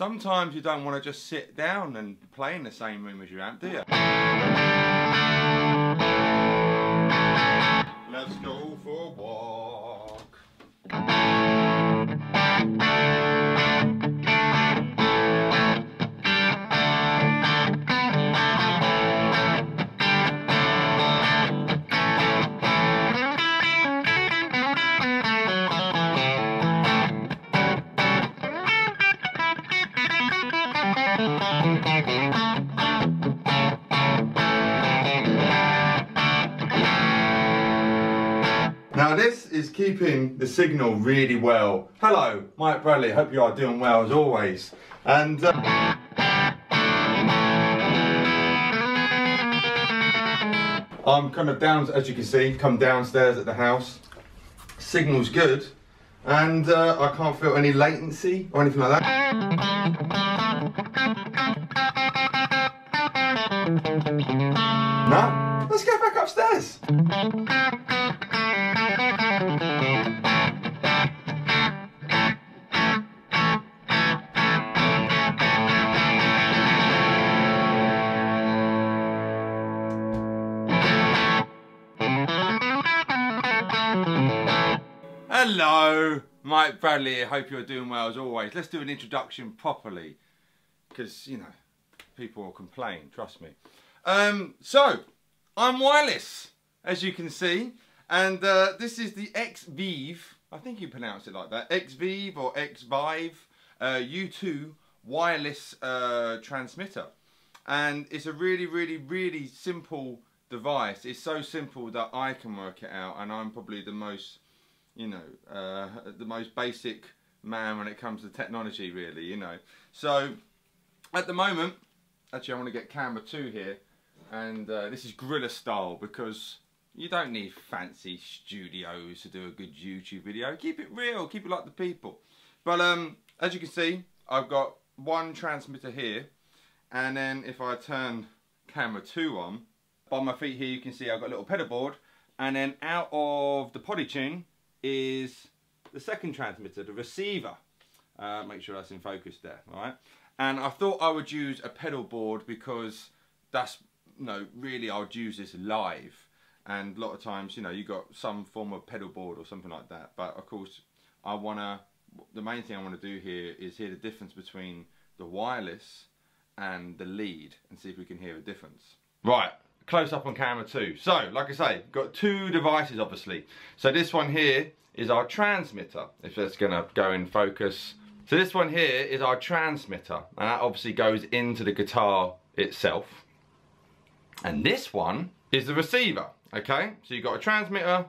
Sometimes you don't want to just sit down and play in the same room as your amp, do you? Let's go for a walk. Now this is keeping the signal really well. Hello, Mike Bradley, hope you are doing well as always. And I'm kind of down, as you can see, come downstairs at the house. Signal's good, and I can't feel any latency or anything like that. No? Let's go back upstairs. Hello, Mike Bradley here. Hope you're doing well as always. Let's do an introduction properly, because, you know, people will complain, trust me. So, I'm wireless, as you can see, and this is the Xvive, I think you pronounce it like that, Xvive or Xvive U2 wireless transmitter. And it's a really simple device. It's so simple that I can work it out, and I'm probably the most, you know, the most basic man when it comes to technology, really, you know. So, at the moment, actually I want to get camera 2 here, and this is guerrilla style, because you don't need fancy studios to do a good YouTube video. Keep it real, keep it like the people. But as you can see, I've got one transmitter here, and then if I turn camera 2 on, by my feet here you can see I've got a little pedal board, and then out of the potty tune is the second transmitter, the receiver. Make sure that's in focus there, alright? And I thought I would use a pedal board because that's, you know, really I would use this live. And a lot of times, you know, you got some form of pedal board or something like that. But of course, the main thing I want to do here is hear the difference between the wireless and the lead, and see if we can hear a difference. Right, close up on camera 2. So, like I say, got 2 devices obviously. So this one here is our transmitter, if that's gonna go in focus. So this one here is our transmitter, and that obviously goes into the guitar itself. And this one is the receiver, okay? So you've got a transmitter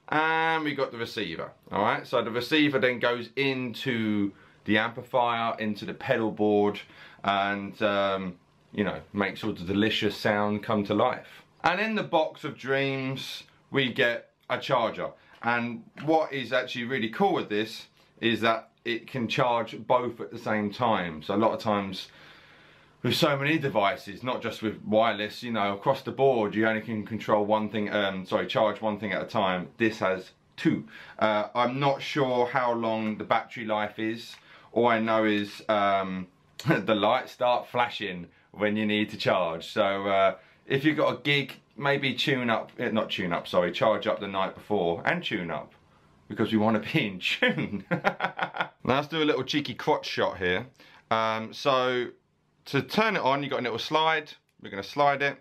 and we've got the receiver, all right? So the receiver then goes into the amplifier, into the pedal board, and you know, makes all the delicious sound come to life. And in the box of dreams, we get a charger. And what is actually really cool with this is that it can charge both at the same time. So a lot of times with so many devices, not just with wireless, you know, across the board, you only can control one thing, charge one thing at a time. This has 2. I'm not sure how long the battery life is. All I know is the lights start flashing when you need to charge. So if you've got a gig, maybe charge up the night before and tune up, because we want to be in tune. Now let's do a little cheeky crotch shot here. So to turn it on, you've got a little slide. We're going to slide it,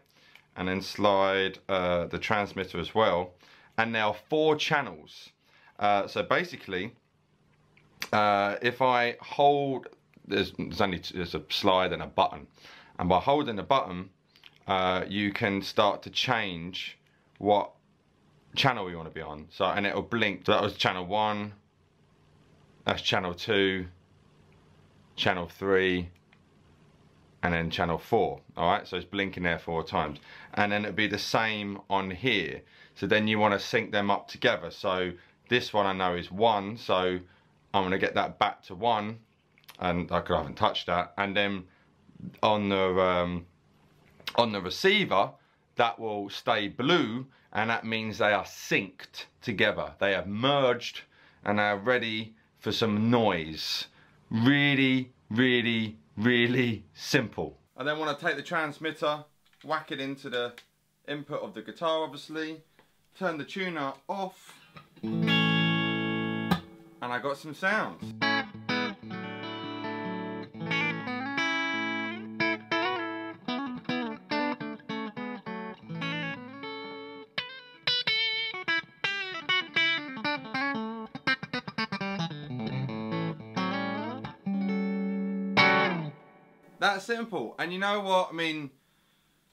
and then slide the transmitter as well. And now 4 channels. So basically, if I hold, there's a slide and a button, and by holding the button, you can start to change what channel you want to be on. So, and it'll blink. So that was channel 1, that's channel 2, channel 3, and then channel 4. All right, so it's blinking there 4 times, and then it'll be the same on here. So then you want to sync them up together. So this one I know is 1, so I'm going to get that back to 1, and I haven't touched that. And then on the receiver, that will stay blue, and that means they are synced together. They have merged and they are ready for some noise. Really, really, really simple. I then want to take the transmitter, whack it into the input of the guitar obviously, turn the tuner off, and I got some sounds. That simple. And you know what? I mean,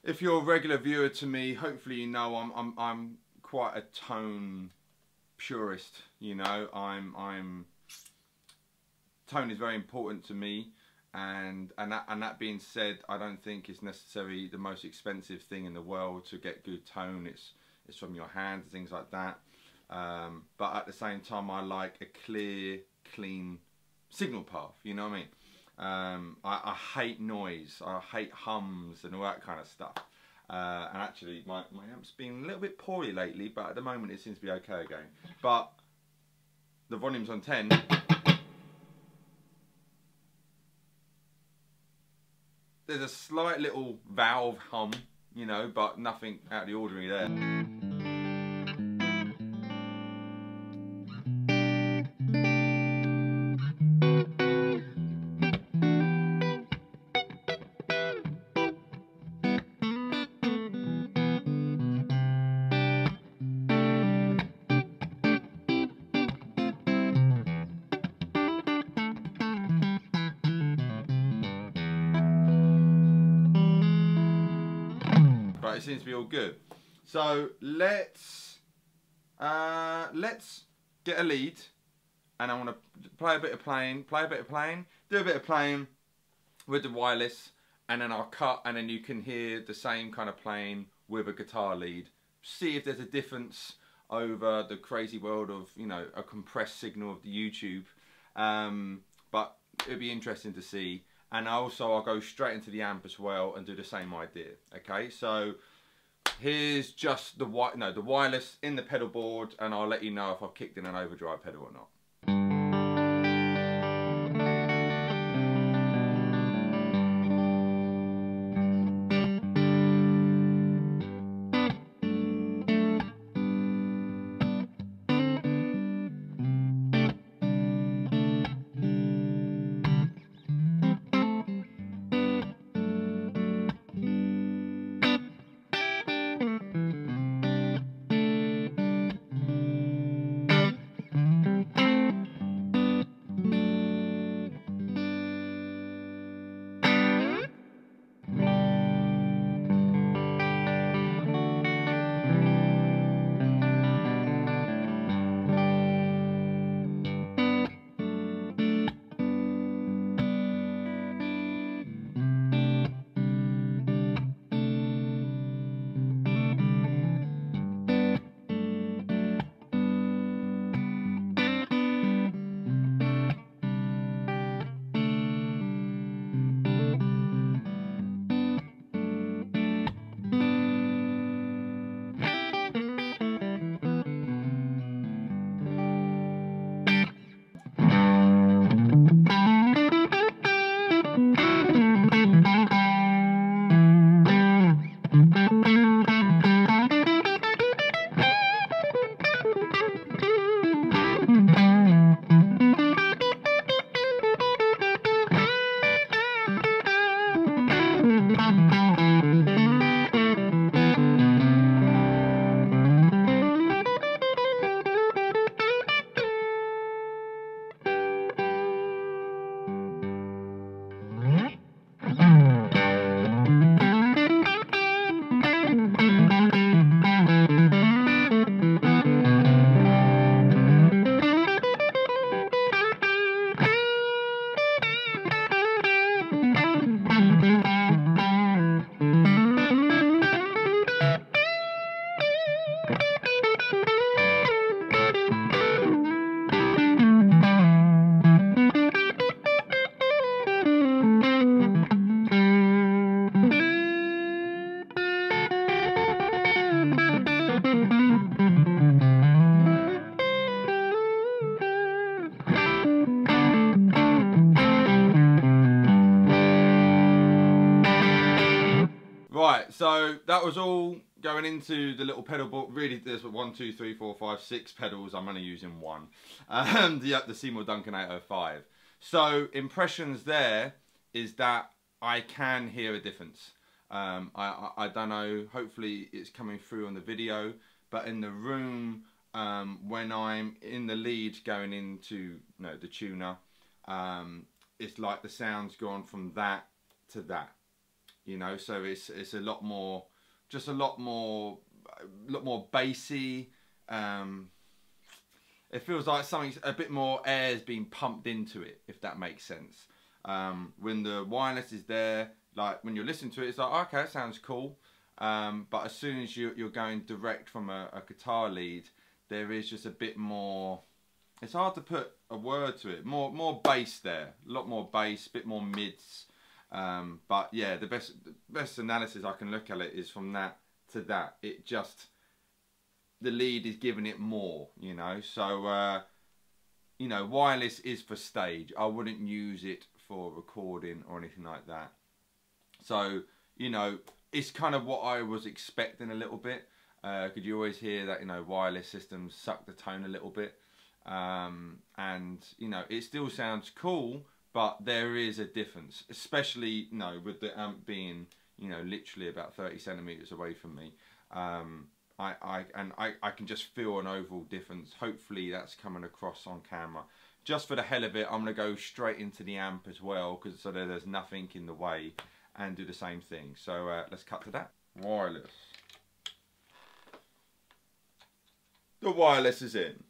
if you're a regular viewer to me, hopefully you know I'm quite a tone purist. You know, tone is very important to me, and that being said, I don't think it's necessarily the most expensive thing in the world to get good tone. It's from your hands and things like that. But at the same time, I like a clear, clean signal path. You know what I mean? I hate noise, I hate hums and all that kind of stuff. And actually my amp's been a little bit poorly lately, but at the moment it seems to be okay again. But the volume's on 10. There's a slight little valve hum, you know, but nothing out of the ordinary there. It seems to be all good. So let's get a lead, and I want to play a bit of playing, do a bit of playing with the wireless, and then I'll cut, and then you can hear the same kind of playing with a guitar lead. See if there's a difference over the crazy world of, you know, a compressed signal of the YouTube. But it'd be interesting to see. And also I'll go straight into the amp as well and do the same idea. Okay, so here's just the wireless in the pedal board, and I'll let you know if I've kicked in an overdrive pedal or not. Right, so that was all going into the little pedal board. Really, there's 1, 2, 3, 4, 5, 6 pedals. I'm only using one. The Seymour Duncan 805. So impressions there is that I can hear a difference. I don't know. Hopefully, it's coming through on the video. But in the room, when I'm in the lead going into the tuner, it's like the sound's gone from that to that. So it's a lot more, just a lot more bassy. It feels like something, a bit more air's being pumped into it, if that makes sense. When the wireless is there, like when you're listening to it, it's like, okay, that sounds cool. But as soon as you're going direct from a guitar lead, there is just a bit more. It's hard to put a word to it. More bass there, a lot more bass, a bit more mids. But yeah, the best analysis I can look at it is from that to that. It just, the lead is giving it more, So, wireless is for stage. I wouldn't use it for recording or anything like that. So, it's kind of what I was expecting a little bit. Could you always hear that, wireless systems suck the tone a little bit. And, it still sounds cool. But there is a difference, especially with the amp being literally about 30 centimeters away from me. I can just feel an overall difference. Hopefully that's coming across on camera. Just for the hell of it, I'm gonna go straight into the amp as well, because so there's nothing in the way, and do the same thing. So let's cut to that. Wireless. The wireless is in.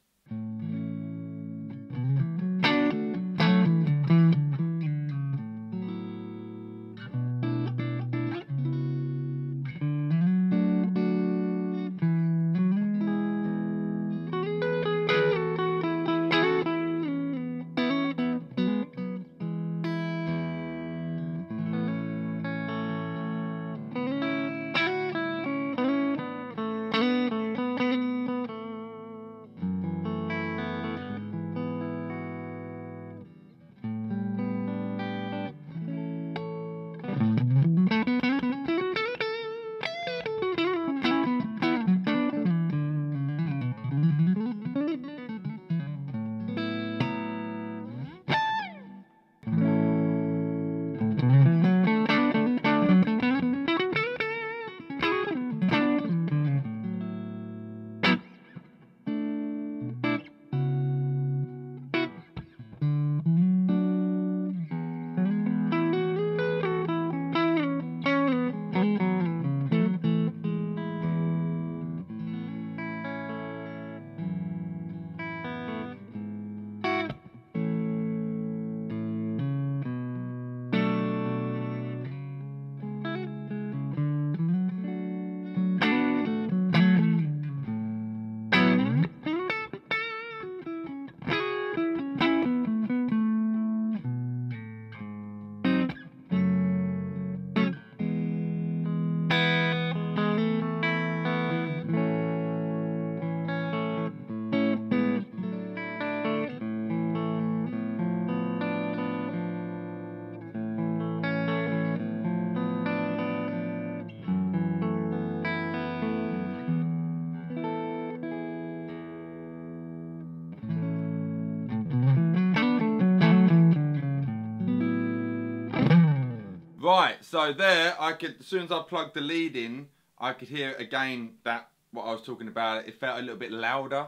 Right, so there, I could, as soon as I plugged the lead in, I could hear again that what I was talking about. It felt a little bit louder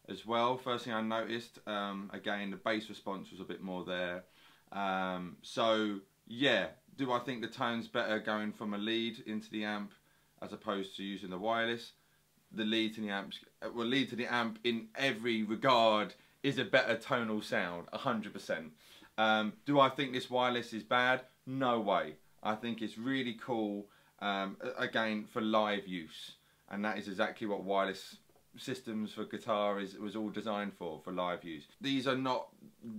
as well. First thing I noticed. Again, the bass response was a bit more there. So yeah, do I think the tone's better going from a lead into the amp as opposed to using the wireless? The lead to the amp, well, lead to the amp in every regard is a better tonal sound, 100%. Do I think this wireless is bad? No way. I think it's really cool, again, for live use. And that is exactly what wireless systems for guitar was all designed for live use. These are not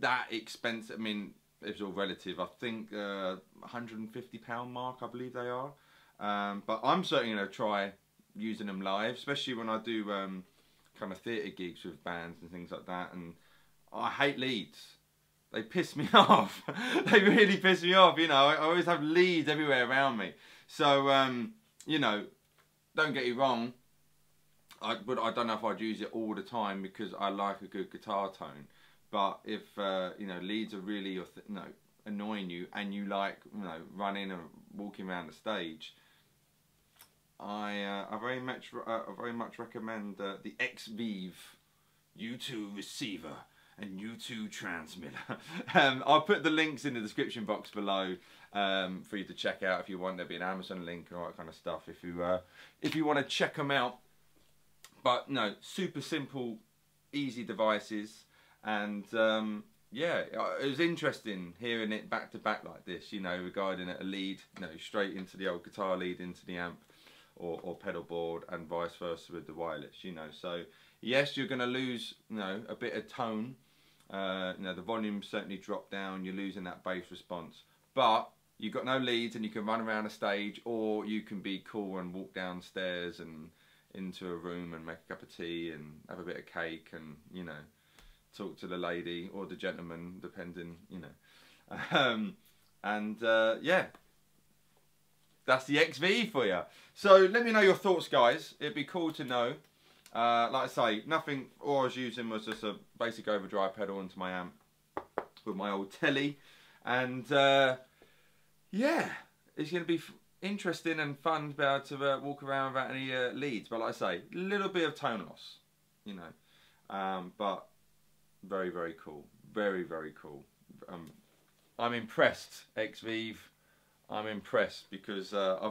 that expensive. I mean, it's all relative. I think £150 mark, I believe they are. But I'm certainly going to try using them live, especially when I do kind of theatre gigs with bands and things like that. And I hate leads. They piss me off. They really piss me off, you know. I always have leads everywhere around me. So you know, don't get me wrong, I don't know if I'd use it all the time because I like a good guitar tone. But if you know, leads are really annoying you, and you like, you know, running and walking around the stage, I very much recommend the Xvive U2 receiver and U2 transmitter. I'll put the links in the description box below for you to check out if you want. There'll be an Amazon link and all that kind of stuff if you want to check them out. But no, super simple, easy devices, and yeah, it was interesting hearing it back to back like this. You know, regarding a lead, you know, straight into the old guitar lead into the amp, or pedal board, and vice versa with the wireless. You know, so yes, you're going to lose, you know, a bit of tone. You know, the volume certainly dropped down. You're losing that bass response, but you've got no leads, and you can run around a stage, or you can be cool and walk downstairs and into a room and make a cup of tea and have a bit of cake and, you know, talk to the lady or the gentleman, depending, you know. Yeah, that's the Xvive for you. So let me know your thoughts, guys. It'd be cool to know. Like I say, nothing. All I was using was just a basic overdrive pedal into my amp with my old telly, and yeah, it's going to be interesting and fun to be able to walk around without any leads. But like I say, a little bit of tone loss, you know, but very, very cool. Very, very cool. I'm impressed, Xvive. I'm impressed because I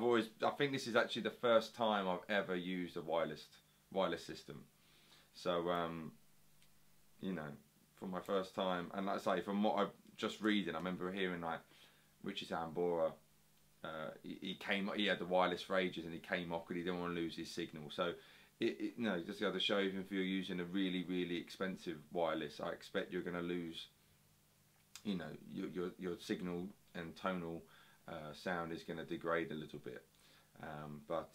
think this is actually the first time I've ever used a wireless system. So you know, for my first time, and like I say, from what I'm just reading, I remember hearing like Richie Sambora, he had the wireless for ages, and he came off because he didn't want to lose his signal. So you know, just the other show, even if you're using a really, really expensive wireless, I expect you're going to lose, you know, your signal and tonal sound is going to degrade a little bit. But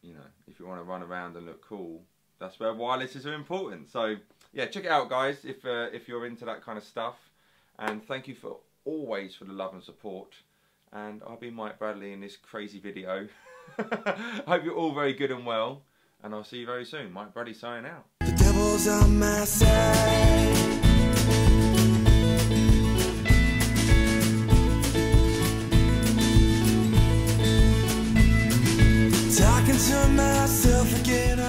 you know, if you want to run around and look cool, that's where wirelesses are important. So yeah, check it out, guys, if you're into that kind of stuff. And thank you for always for the love and support. And I've been Mike Bradley in this crazy video. I hope you're all very good and well, and I'll see you very soon. Mike Bradley signing out. The devil's on my side. Talking to myself again.